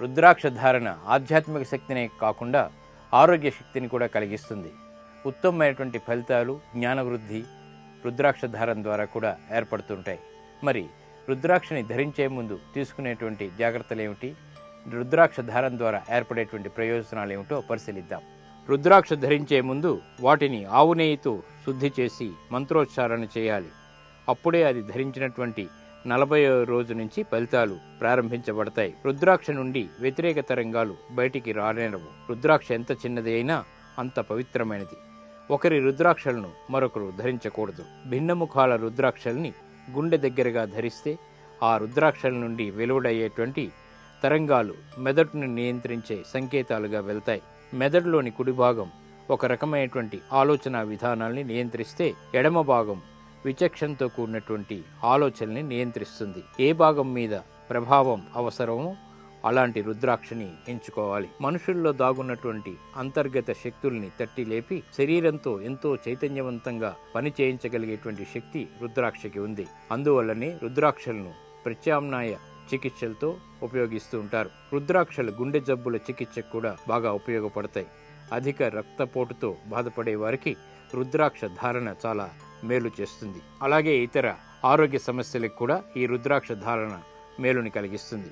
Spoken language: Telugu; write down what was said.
రుద్రాక్ష ధారణ ఆధ్యాత్మిక శక్తినే కాకుండా ఆరోగ్య శక్తిని కూడా కలిగిస్తుంది. ఉత్తమమైనటువంటి ఫలితాలు, జ్ఞానవృద్ధి రుద్రాక్ష ధారణ ద్వారా కూడా ఏర్పడుతుంటాయి. మరి రుద్రాక్షని ధరించే ముందు తీసుకునేటువంటి జాగ్రత్తలు ఏమిటి, రుద్రాక్ష ధారణ ద్వారా ఏర్పడేటువంటి ప్రయోజనాలు ఏమిటో పరిశీలిద్దాం. రుద్రాక్ష ధరించే ముందు వాటిని ఆవు నెయ్యితో శుద్ధి చేసి మంత్రోచ్చారణ చేయాలి. అప్పుడే అది ధరించినటువంటి 40వ రోజు నుంచి ఫలితాలు ప్రారంభించబడతాయి. రుద్రాక్ష నుండి వ్యతిరేక తరంగాలు బయటికి రానేరవు. రుద్రాక్ష ఎంత చిన్నది అయినా అంత పవిత్రమైనది. ఒకరి రుద్రాక్షలను మరొకరు ధరించకూడదు. భిన్నముఖాల రుద్రాక్షల్ని గుండె దగ్గరగా ధరిస్తే ఆ రుద్రాక్షల నుండి వెలువడయ్యేటువంటి తరంగాలు మెదడును నియంత్రించే సంకేతాలుగా వెళ్తాయి. మెదడులోని కుడి భాగం ఒక రకమైనటువంటి ఆలోచన విధానాల్ని నియంత్రిస్తే, ఎడమ భాగం విచక్షణతో కూడినటువంటి ఆలోచనల్ని నియంత్రిస్తుంది. ఏ భాగం మీద ప్రభావం అవసరమో అలాంటి రుద్రాక్షని ఎంచుకోవాలి. మనుషుల్లో దాగున్నటువంటి అంతర్గత శక్తుల్ని తట్టి లేపి శరీరంతో ఎంతో చైతన్యవంతంగా పని చేయించగలిగేటువంటి శక్తి రుద్రాక్షకి ఉంది. అందువల్లనే రుద్రాక్షలను ప్రత్యామ్నాయ చికిత్సలతో ఉపయోగిస్తూ ఉంటారు. రుద్రాక్షలు గుండె జబ్బుల చికిత్సకు కూడా బాగా ఉపయోగపడతాయి. అధిక రక్తపోటుతో బాధపడే వారికి రుద్రాక్ష ధారణ చాలా మేలు చేస్తుంది. అలాగే ఇతర ఆరోగ్య సమస్యలకు కూడా ఈ రుద్రాక్ష ధారణ మేలుని కలిగిస్తుంది.